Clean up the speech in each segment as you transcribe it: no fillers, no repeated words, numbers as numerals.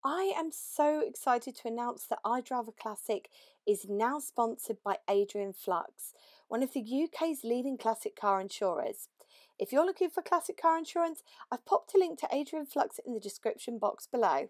I am so excited to announce that iDRIVEACLASSIC is now sponsored by Adrian Flux, one of the UK's leading classic car insurers. If you're looking for classic car insurance, I've popped a link to Adrian Flux in the description box below.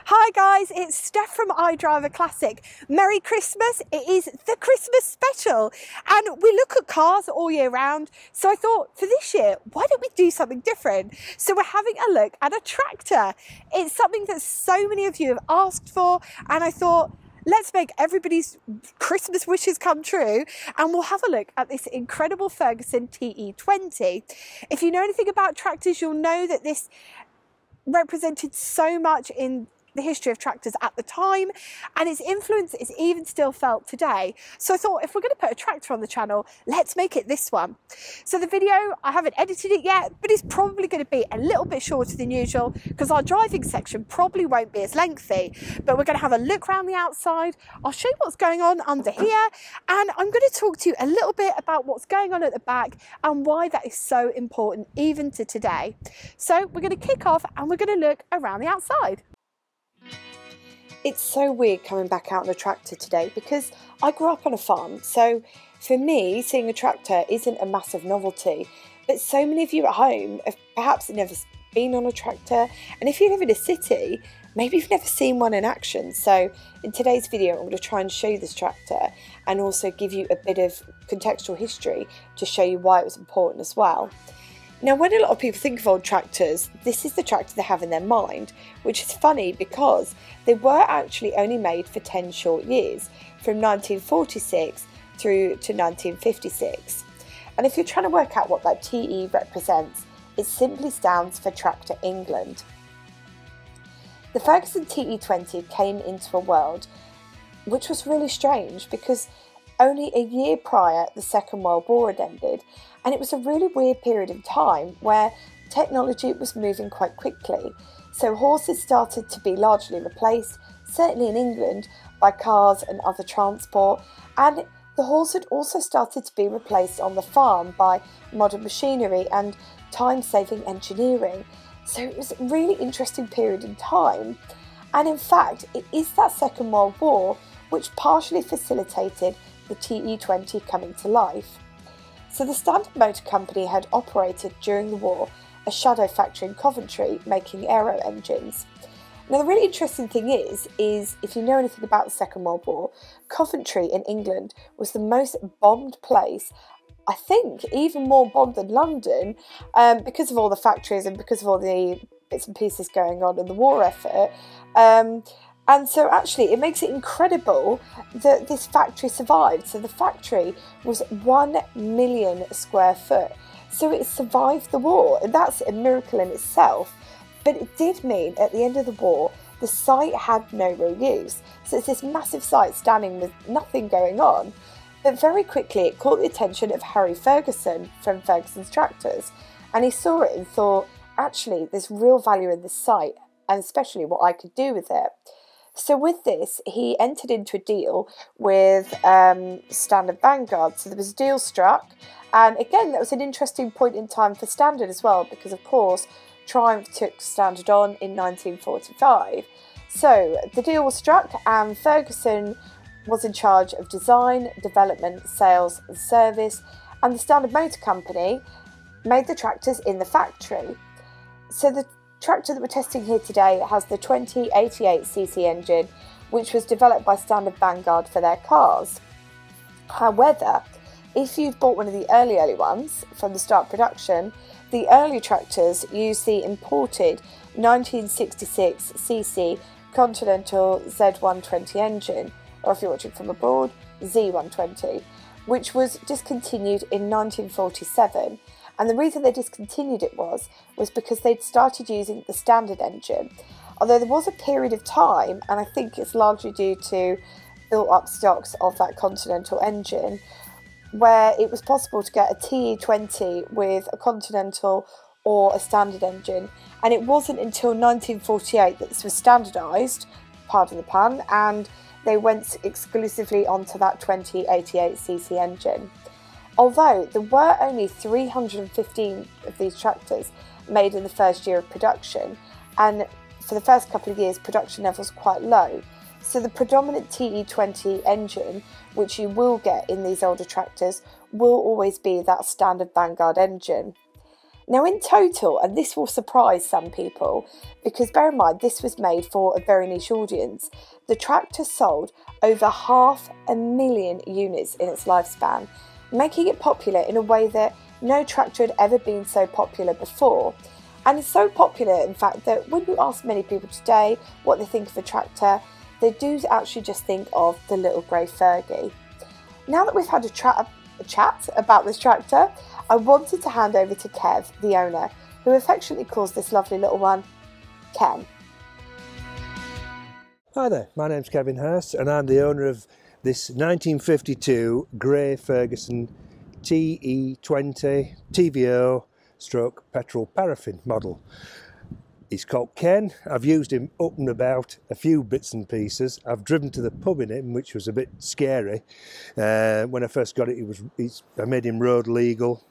Hi guys, it's Steph from iDRIVEACLASSIC. Merry Christmas, it is the Christmas special and we look at cars all year round, so I thought for this year, why don't we do something different? So we're having a look at a tractor. It's something that so many of you have asked for, and I thought, let's make everybody's Christmas wishes come true, and we'll have a look at this incredible Ferguson TE20. If you know anything about tractors, you'll know that this represented so much in the history of tractors at the time, and its influence is even still felt today. So I thought, if we're going to put a tractor on the channel, let's make it this one. So the video, I haven't edited it yet, but it's probably going to be a little bit shorter than usual because our driving section probably won't be as lengthy, but we're going to have a look around the outside. I'll show you what's going on under here, and I'm going to talk to you a little bit about what's going on at the back and why that is so important even to today. So we're going to kick off and we're going to look around the outside. It's so weird coming back out on a tractor today because I grew up on a farm, so for me seeing a tractor isn't a massive novelty, but so many of you at home have perhaps never been on a tractor, and if you live in a city, maybe you've never seen one in action. So in today's video I'm going to try and show you this tractor and also give you a bit of contextual history to show you why it was important as well. Now, when a lot of people think of old tractors, this is the tractor they have in their mind, which is funny because they were actually only made for 10 short years, from 1946 through to 1956. And if you're trying to work out what that TE represents, it simply stands for Tractor England. The Ferguson TE20 came into a world which was really strange because only a year prior the Second World War had ended, and it was a really weird period of time where technology was moving quite quickly. So horses started to be largely replaced, certainly in England, by cars and other transport, and the horse had also started to be replaced on the farm by modern machinery and time-saving engineering. So it was a really interesting period in time, and in fact it is that Second World War which partially facilitated the TE20 coming to life. So the Standard Motor Company had operated during the war a shadow factory in Coventry making aero engines. Now the really interesting thing is if you know anything about the Second World War, Coventry in England was the most bombed place, I think even more bombed than London, because of all the factories and because of all the bits and pieces going on in the war effort. And so actually it makes it incredible that this factory survived. So the factory was 1 million square foot. So it survived the war, and that's a miracle in itself. But it did mean at the end of the war, the site had no real use. So it's this massive site standing with nothing going on. But very quickly it caught the attention of Harry Ferguson from Ferguson's Tractors. And he saw it and thought, actually there's real value in this site, and especially what I could do with it. So with this, he entered into a deal with Standard Vanguard. So there was a deal struck, and again, that was an interesting point in time for Standard as well, because of course, Triumph took Standard on in 1945. So the deal was struck, and Ferguson was in charge of design, development, sales and service, and the Standard Motor Company made the tractors in the factory. So the tractor that we're testing here today has the 2088cc engine, which was developed by Standard Vanguard for their cars. However, if you've bought one of the early ones from the start production, the early tractors use the imported 1966cc Continental Z120 engine, or if you're watching from abroad, Z120, which was discontinued in 1947. And the reason they discontinued it was because they'd started using the standard engine. Although there was a period of time, and I think it's largely due to built up stocks of that Continental engine, where it was possible to get a TE20 with a Continental or a standard engine. And it wasn't until 1948 that this was standardised, pardon the pun, and they went exclusively onto that 2088cc engine. Although there were only 315 of these tractors made in the first year of production, and for the first couple of years, production levels are quite low. So the predominant TE20 engine, which you will get in these older tractors, will always be that standard Vanguard engine. Now in total, and this will surprise some people, because bear in mind this was made for a very niche audience, the tractor sold over 500,000 units in its lifespan, making it popular in a way that no tractor had ever been so popular before. And it's so popular, in fact, that when you ask many people today what they think of a tractor, they do actually just think of the little grey Fergie. Now that we've had a chat about this tractor, I wanted to hand over to Kev, the owner, who affectionately calls this lovely little one Ken. Hi there, my name's Kevin Hurst and I'm the owner of this 1952 grey Ferguson TE20 TVO stroke petrol paraffin model. He's called Ken. I've used him up and about a few bits and pieces. I've driven to the pub in him, which was a bit scary. When I first got it, I made him road legal.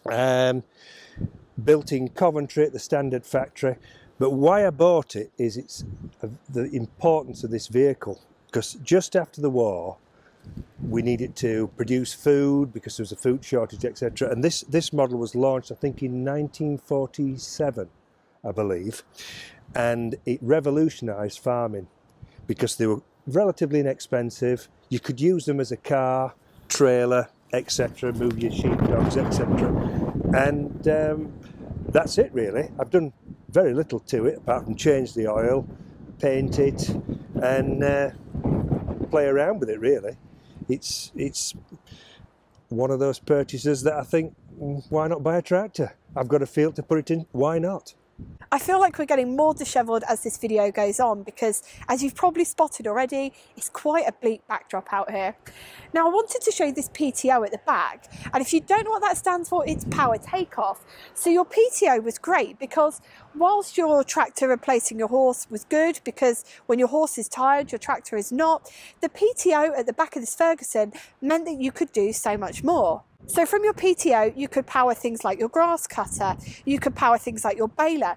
Built in Coventry at the standard factory. But why I bought it is it's the importance of this vehicle, because just after the war we needed to produce food because there was a food shortage, etc. And this model was launched, I think, in 1947, I believe, and it revolutionised farming because they were relatively inexpensive. You could use them as a car, trailer, etc., move your sheepdogs, etc. And that's it really. I've done very little to it apart from change the oil, paint it, and play around with it really. It's one of those purchases that I think, why not buy a tractor? I've got a field to put it in, why not? I feel like we're getting more dishevelled as this video goes on because, as you've probably spotted already, it's quite a bleak backdrop out here. Now, I wanted to show you this PTO at the back, and if you don't know what that stands for, it's power takeoff. So your PTO was great because whilst your tractor replacing your horse was good, because when your horse is tired, your tractor is not, the PTO at the back of this Ferguson meant that you could do so much more. So from your PTO, you could power things like your grass cutter, you could power things like your baler.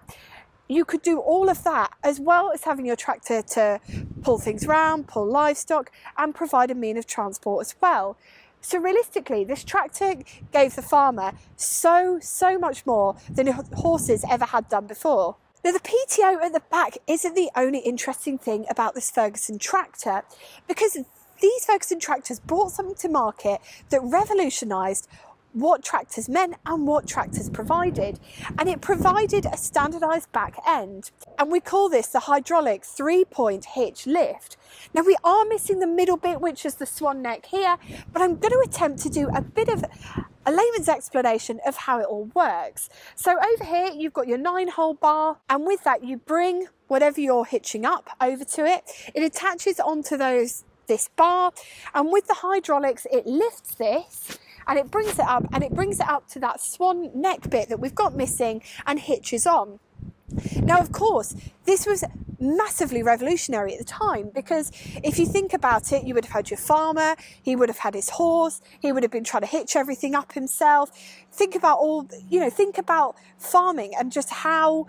You could do all of that, as well as having your tractor to pull things around, pull livestock, and provide a mean of transport as well. So realistically, this tractor gave the farmer so much more than horses ever had done before. Now, the PTO at the back isn't the only interesting thing about this Ferguson tractor, because these Ferguson tractors brought something to market that revolutionised what tractors meant and what tractors provided. And it provided a standardised back end. And we call this the hydraulic 3-point hitch lift. Now, we are missing the middle bit, which is the swan neck here, but I'm going to attempt to do a bit of a layman's explanation of how it all works. So over here, you've got your 9-hole bar, and with that, you bring whatever you're hitching up over to it. It attaches onto this bar, and with the hydraulics it lifts this and it brings it up to that swan neck bit that we've got missing and hitches on. Now, of course, this was massively revolutionary at the time, because if you think about it, you would have had your farmer, he would have had his horse, he would have been trying to hitch everything up himself. Think about farming and just how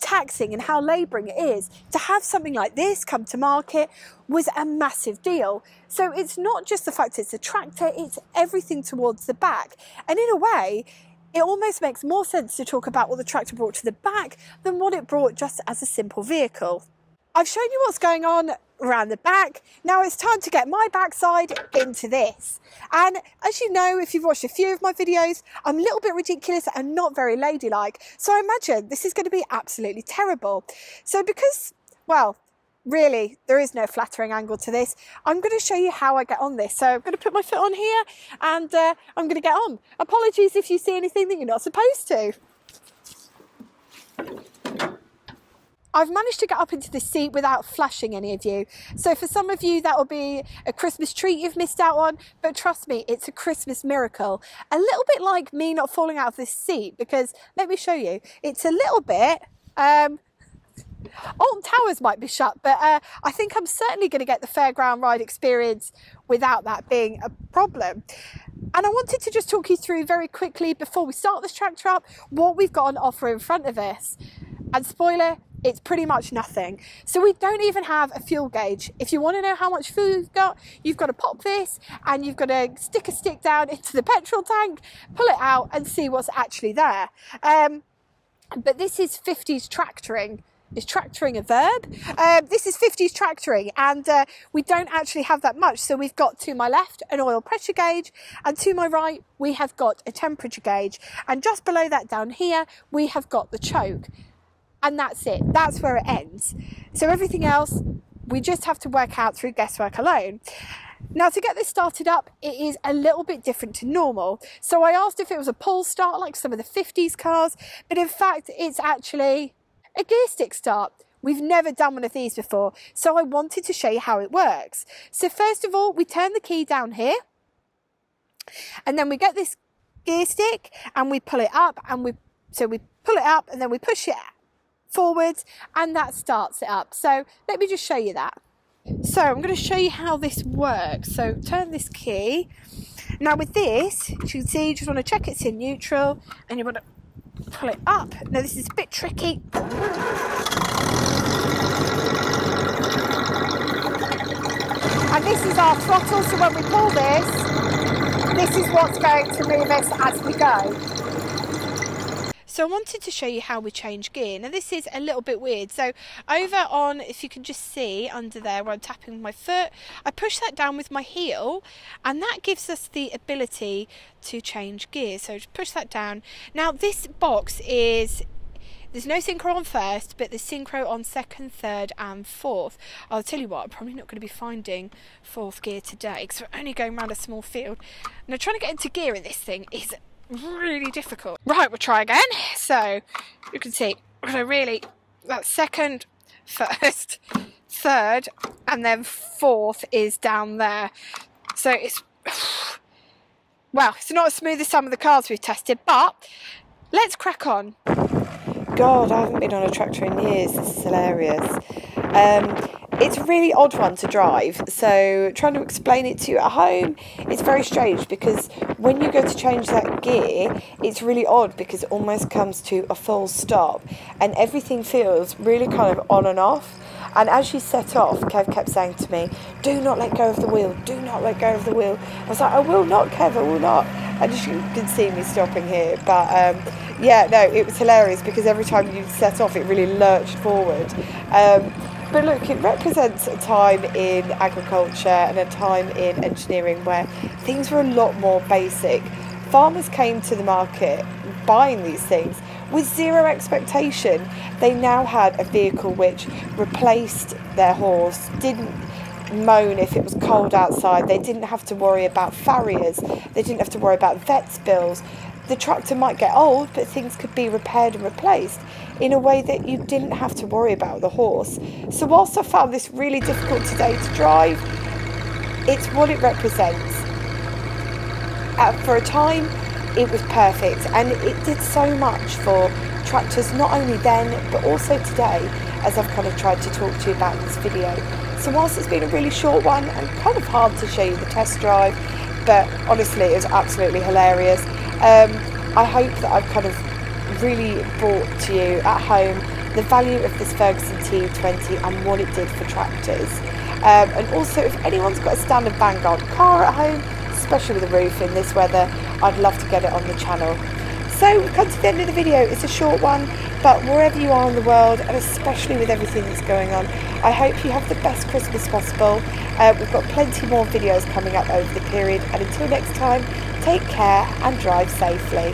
taxing and how labouring it is. To have something like this come to market was a massive deal. So it's not just the fact it's a tractor, it's everything towards the back. And in a way, it almost makes more sense to talk about what the tractor brought to the back than what it brought just as a simple vehicle. I've shown you what's going on around the back. Now it's time to get my backside into this. And as you know, if you've watched a few of my videos, I'm a little bit ridiculous and not very ladylike. So I imagine this is going to be absolutely terrible. So because, well, really, there is no flattering angle to this, I'm going to show you how I get on this. So I'm going to put my foot on here and I'm going to get on. Apologies if you see anything that you're not supposed to. I've managed to get up into this seat without flashing any of you. So for some of you, that will be a Christmas treat you've missed out on, but trust me, it's a Christmas miracle. A little bit like me not falling out of this seat, because let me show you, it's a little bit, Alton Towers might be shut, but I think I'm certainly going to get the fairground ride experience without that being a problem. And I wanted to just talk you through very quickly, before we start this tractor up, what we've got on offer in front of us. And spoiler, it's pretty much nothing. So we don't even have a fuel gauge. If you want to know how much fuel you've got to pop this, and you've got to stick a stick down into the petrol tank, pull it out and see what's actually there. But this is 50s tractoring. Is tractoring a verb? This is 50s tractoring, and we don't actually have that much. So we've got, to my left, an oil pressure gauge, and to my right we have got a temperature gauge, and just below that down here we have got the choke, and that's it. That's where it ends. So everything else we just have to work out through guesswork alone. Now, to get this started up, it is a little bit different to normal. So I asked if it was a pull start like some of the 50s cars, but in fact it's actually a gear stick start. We've never done one of these before, so I wanted to show you how it works. So first of all, we turn the key down here, and then we get this gear stick and we pull it up, and we pull it up and then we push it forwards, and that starts it up. So let me just show you that. So I'm going to show you how this works. So turn this key. Now with this, as you can see, you just want to check it's in neutral, and you want to pull it up. Now this is a bit tricky. And this is our throttle, so when we pull this is what's going to move us as we go. So I wanted to show you how we change gear. Now this is a little bit weird. So over on, if you can just see under there where I'm tapping with my foot, I push that down with my heel, and that gives us the ability to change gear. So just push that down. Now this box is, there's no synchro on first, but there's synchro on second, third and fourth. I'll tell you what, I'm probably not going to be finding fourth gear today because we're only going around a small field. Now trying to get into gear in this thing is really difficult. Right, we'll try again. So you can see, that's second, first, third, and then fourth is down there. So it's, well, it's not as smooth as some of the cars we've tested, but let's crack on. God, I haven't been on a tractor in years. This is hilarious. It's a really odd one to drive, so trying to explain it to you at home, it's very strange, because when you go to change that gear, it's really odd because it almost comes to a full stop and everything feels really kind of on and off. And as you set off, Kev kept saying to me, do not let go of the wheel, do not let go of the wheel. I was like, I will not, Kev, I will not. And you can see me stopping here, but yeah, no, it was hilarious because every time you set off, it really lurched forward. But look, it represents a time in agriculture and a time in engineering where things were a lot more basic. Farmers came to the market buying these things with zero expectation. They now had a vehicle which replaced their horse, didn't moan if it was cold outside, they didn't have to worry about farriers, they didn't have to worry about vets bills. The tractor might get old, but things could be repaired and replaced in a way that you didn't have to worry about the horse. So whilst I found this really difficult today to drive, it's what it represents. For a time, it was perfect, and it did so much for tractors, not only then, but also today, as I've kind of tried to talk to you about in this video. So whilst it's been a really short one and kind of hard to show you the test drive, but honestly, it was absolutely hilarious. I hope that I've kind of really brought to you at home the value of this Ferguson TE20 and what it did for tractors. And also, if anyone's got a standard Vanguard car at home, especially with a roof in this weather, I'd love to get it on the channel. So we've come to the end of the video. It's a short one, but wherever you are in the world, and especially with everything that's going on, I hope you have the best Christmas possible. We've got plenty more videos coming up over the period, and until next time, take care and drive safely.